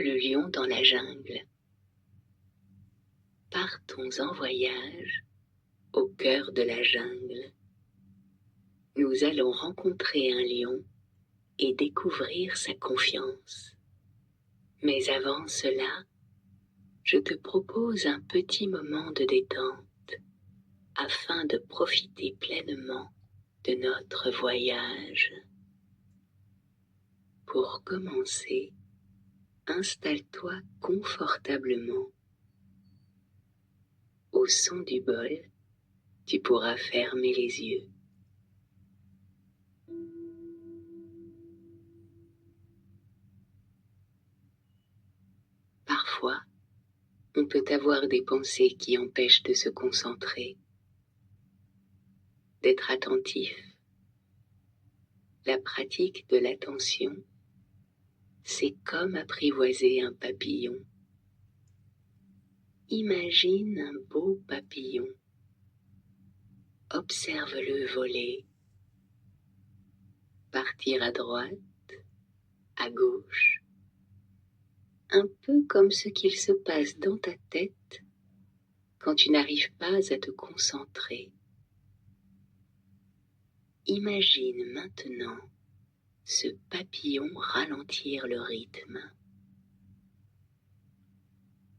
Le lion dans la jungle. Partons en voyage au cœur de la jungle. Nous allons rencontrer un lion et découvrir sa confiance. Mais avant cela, je te propose un petit moment de détente afin de profiter pleinement de notre voyage. Pour commencer, installe-toi confortablement. Au son du bol, tu pourras fermer les yeux. Parfois, on peut avoir des pensées qui empêchent de se concentrer, d'être attentif. La pratique de l'attention, c'est comme apprivoiser un papillon. Imagine un beau papillon. Observe-le voler, partir à droite, à gauche, un peu comme ce qu'il se passe dans ta tête quand tu n'arrives pas à te concentrer. Imagine maintenant ce papillon ralentir le rythme.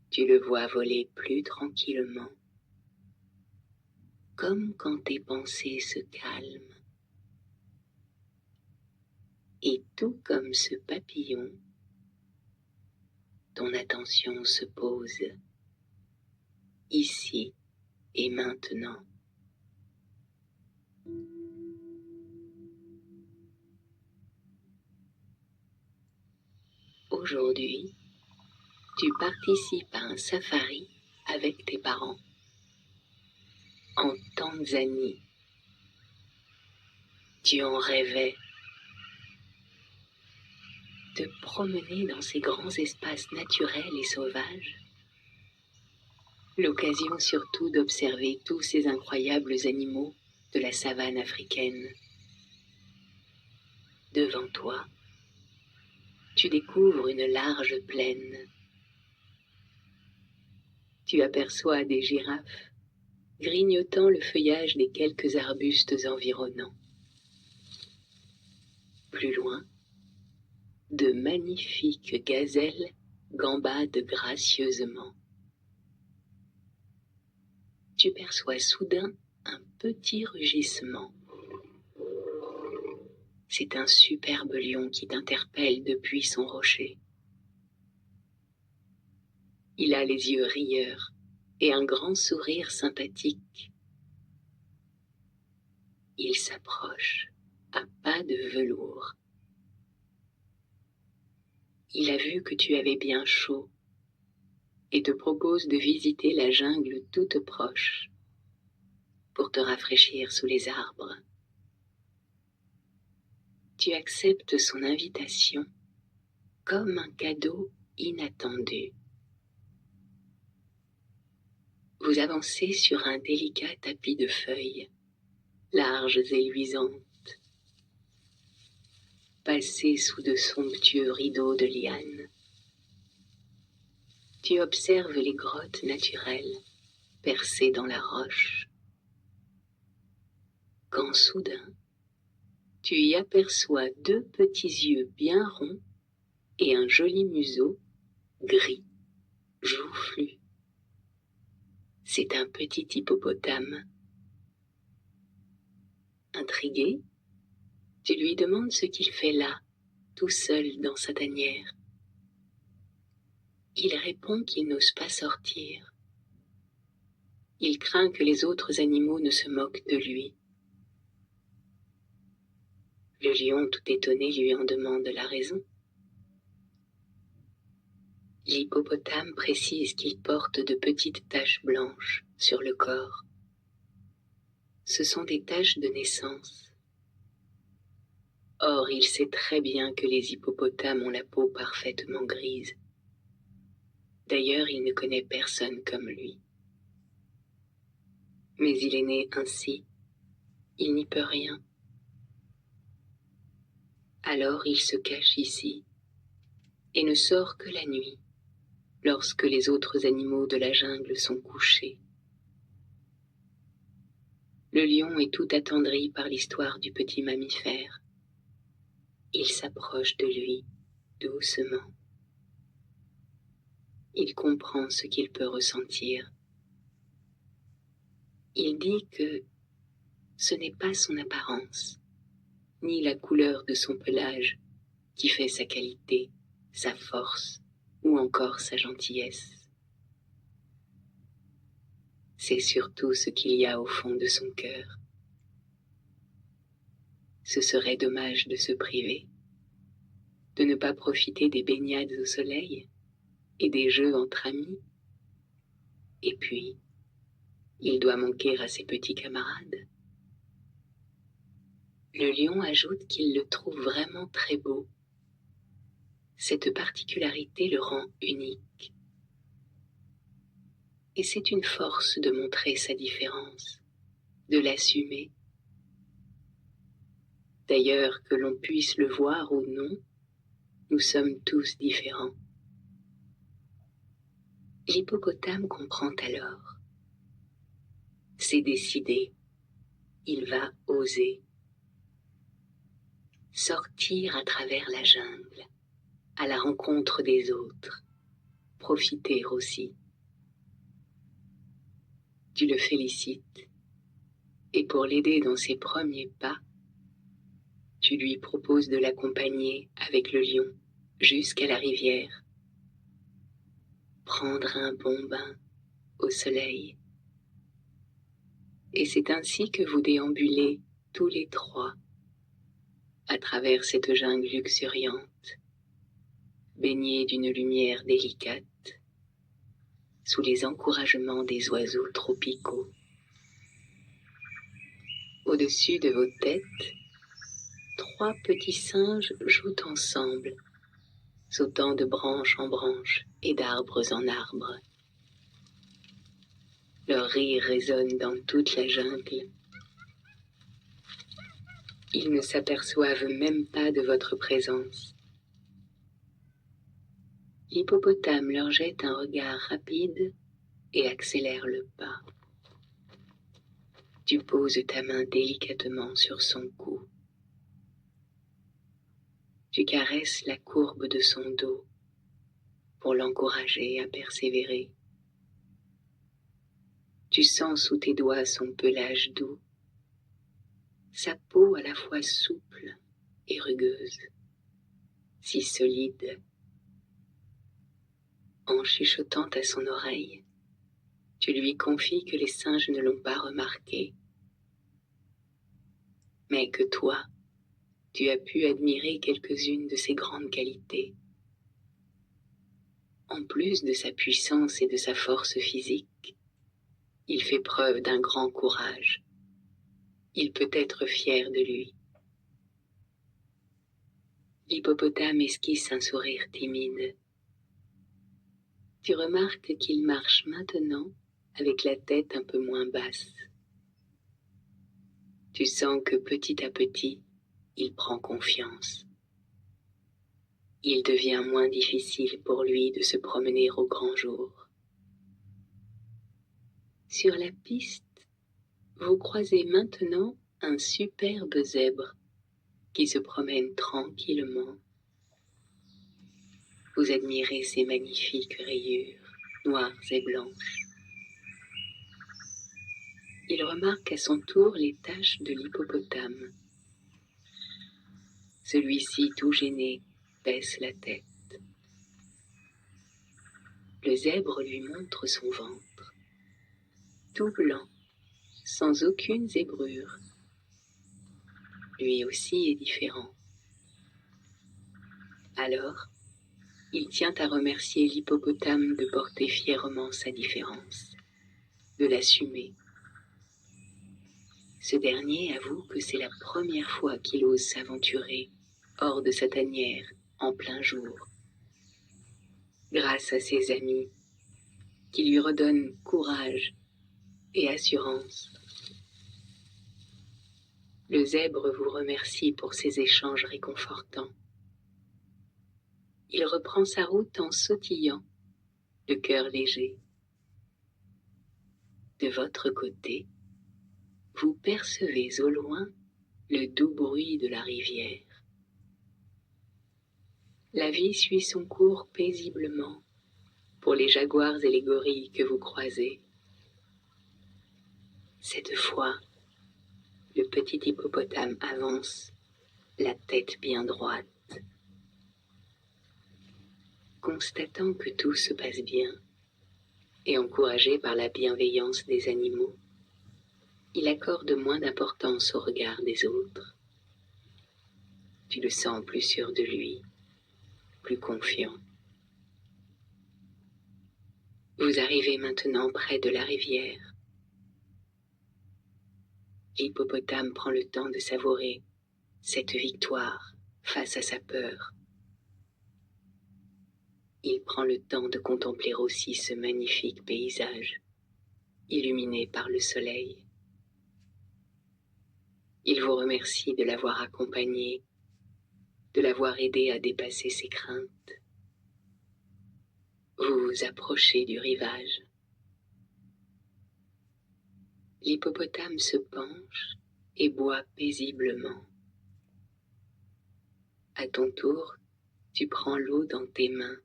Tu le vois voler plus tranquillement, comme quand tes pensées se calment. Et tout comme ce papillon, ton attention se pose ici et maintenant. Aujourd'hui, tu participes à un safari avec tes parents en Tanzanie. Tu en rêvais, te promener dans ces grands espaces naturels et sauvages. L'occasion surtout d'observer tous ces incroyables animaux de la savane africaine. Devant toi, tu découvres une large plaine. Tu aperçois des girafes grignotant le feuillage des quelques arbustes environnants. Plus loin, de magnifiques gazelles gambadent gracieusement. Tu perçois soudain un petit rugissement. C'est un superbe lion qui t'interpelle depuis son rocher. Il a les yeux rieurs et un grand sourire sympathique. Il s'approche à pas de velours. Il a vu que tu avais bien chaud et te propose de visiter la jungle toute proche pour te rafraîchir sous les arbres. Tu acceptes son invitation comme un cadeau inattendu. Vous avancez sur un délicat tapis de feuilles, larges et luisantes, passées sous de somptueux rideaux de lianes. Tu observes les grottes naturelles percées dans la roche. Quand soudain, tu y aperçois deux petits yeux bien ronds et un joli museau gris, joufflu. C'est un petit hippopotame. Intrigué, tu lui demandes ce qu'il fait là, tout seul dans sa tanière. Il répond qu'il n'ose pas sortir. Il craint que les autres animaux ne se moquent de lui. Le lion, tout étonné, lui en demande la raison. L'hippopotame précise qu'il porte de petites taches blanches sur le corps. Ce sont des taches de naissance. Or, il sait très bien que les hippopotames ont la peau parfaitement grise. D'ailleurs, il ne connaît personne comme lui. Mais il est né ainsi. Il n'y peut rien. Alors il se cache ici, et ne sort que la nuit, lorsque les autres animaux de la jungle sont couchés. Le lion est tout attendri par l'histoire du petit mammifère. Il s'approche de lui doucement. Il comprend ce qu'il peut ressentir. Il dit que ce n'est pas son apparence, ni la couleur de son pelage qui fait sa qualité, sa force ou encore sa gentillesse. C'est surtout ce qu'il y a au fond de son cœur. Ce serait dommage de se priver, de ne pas profiter des baignades au soleil et des jeux entre amis. Et puis, il doit manquer à ses petits camarades. Le lion ajoute qu'il le trouve vraiment très beau. Cette particularité le rend unique. Et c'est une force de montrer sa différence, de l'assumer. D'ailleurs, que l'on puisse le voir ou non, nous sommes tous différents. L'hippopotame comprend alors. C'est décidé, il va oser. Sortir à travers la jungle, à la rencontre des autres, profiter aussi. Tu le félicites, et pour l'aider dans ses premiers pas, tu lui proposes de l'accompagner avec le lion jusqu'à la rivière, prendre un bon bain au soleil. Et c'est ainsi que vous déambulez tous les trois à travers cette jungle luxuriante, baignée d'une lumière délicate, sous les encouragements des oiseaux tropicaux. Au-dessus de vos têtes, 3 petits singes jouent ensemble, sautant de branche en branche et d'arbres en arbres. Leur rire résonne dans toute la jungle. Ils ne s'aperçoivent même pas de votre présence. L'hippopotame leur jette un regard rapide et accélère le pas. Tu poses ta main délicatement sur son cou. Tu caresses la courbe de son dos pour l'encourager à persévérer. Tu sens sous tes doigts son pelage doux, sa peau à la fois souple et rugueuse, si solide. En chuchotant à son oreille, tu lui confies que les singes ne l'ont pas remarqué, mais que toi, tu as pu admirer quelques-unes de ses grandes qualités. En plus de sa puissance et de sa force physique, il fait preuve d'un grand courage. Il peut être fier de lui. L'hippopotame esquisse un sourire timide. Tu remarques qu'il marche maintenant avec la tête un peu moins basse. Tu sens que petit à petit, il prend confiance. Il devient moins difficile pour lui de se promener au grand jour. Sur la piste, vous croisez maintenant un superbe zèbre qui se promène tranquillement. Vous admirez ses magnifiques rayures, noires et blanches. Il remarque à son tour les taches de l'hippopotame. Celui-ci, tout gêné, baisse la tête. Le zèbre lui montre son ventre, tout blanc, sans aucune zébrure. Lui aussi est différent. Alors, il tient à remercier l'hippopotame de porter fièrement sa différence, de l'assumer. Ce dernier avoue que c'est la première fois qu'il ose s'aventurer hors de sa tanière en plein jour. Grâce à ses amis qui lui redonnent courage et assurance. Le zèbre vous remercie pour ces échanges réconfortants. il reprend sa route en sautillant, le cœur léger. De votre côté, vous percevez au loin le doux bruit de la rivière. La vie suit son cours paisiblement pour les jaguars et les gorilles que vous croisez. Cette fois, le petit hippopotame avance, la tête bien droite. Constatant que tout se passe bien, et encouragé par la bienveillance des animaux, il accorde moins d'importance au regard des autres. Tu le sens plus sûr de lui, plus confiant. Vous arrivez maintenant près de la rivière. L'hippopotame prend le temps de savourer cette victoire face à sa peur. Il prend le temps de contempler aussi ce magnifique paysage, illuminé par le soleil. Il vous remercie de l'avoir accompagné, de l'avoir aidé à dépasser ses craintes. Vous vous approchez du rivage. L'hippopotame se penche et boit paisiblement. À ton tour, tu prends l'eau dans tes mains.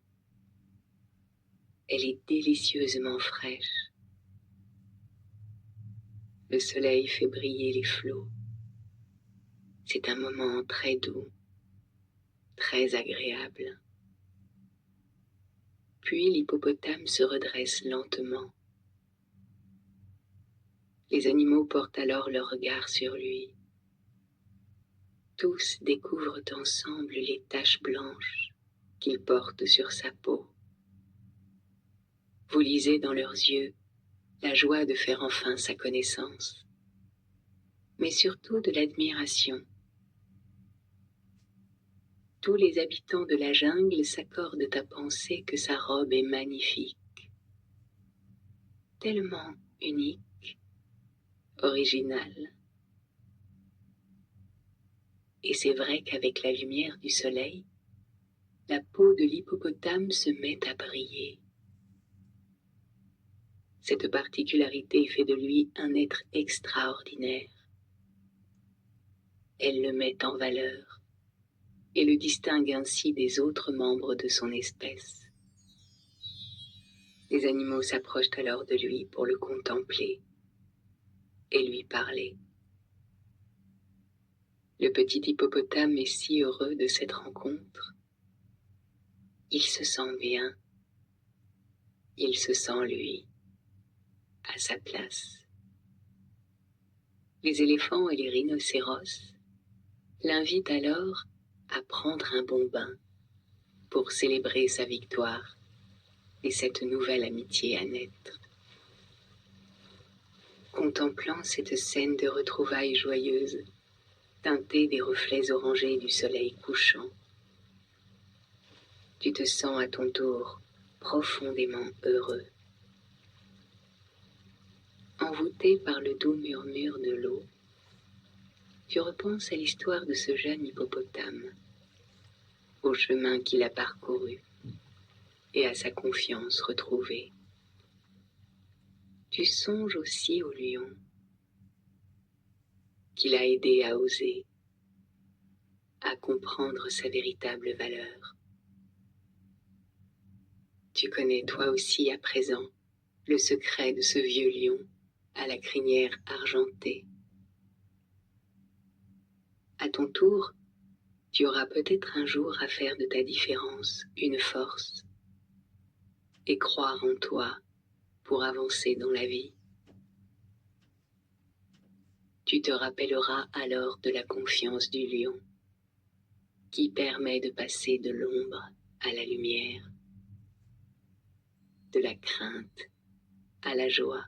Elle est délicieusement fraîche. Le soleil fait briller les flots. C'est un moment très doux, très agréable. Puis l'hippopotame se redresse lentement. Les animaux portent alors leur regard sur lui. Tous découvrent ensemble les taches blanches qu'il porte sur sa peau. Vous lisez dans leurs yeux la joie de faire enfin sa connaissance, mais surtout de l'admiration. Tous les habitants de la jungle s'accordent à penser que sa robe est magnifique, tellement unique, originale. Et c'est vrai qu'avec la lumière du soleil, la peau de l'hippopotame se met à briller. Cette particularité fait de lui un être extraordinaire. Elle le met en valeur et le distingue ainsi des autres membres de son espèce. Les animaux s'approchent alors de lui pour le contempler et lui parler. Le petit hippopotame est si heureux de cette rencontre. Il se sent bien. Il se sent, lui, à sa place. Les éléphants et les rhinocéros l'invitent alors à prendre un bon bain pour célébrer sa victoire et cette nouvelle amitié à naître. Contemplant cette scène de retrouvailles joyeuses, teintée des reflets orangés du soleil couchant, tu te sens à ton tour profondément heureux. Envoûté par le doux murmure de l'eau, tu repenses à l'histoire de ce jeune hippopotame, au chemin qu'il a parcouru et à sa confiance retrouvée. Tu songes aussi au lion qui l'a aidé à oser, à comprendre sa véritable valeur. Tu connais toi aussi à présent le secret de ce vieux lion à la crinière argentée. À ton tour, tu auras peut-être un jour à faire de ta différence une force et croire en toi pour avancer dans la vie. Tu te rappelleras alors de la confiance du lion qui permet de passer de l'ombre à la lumière, de la crainte à la joie.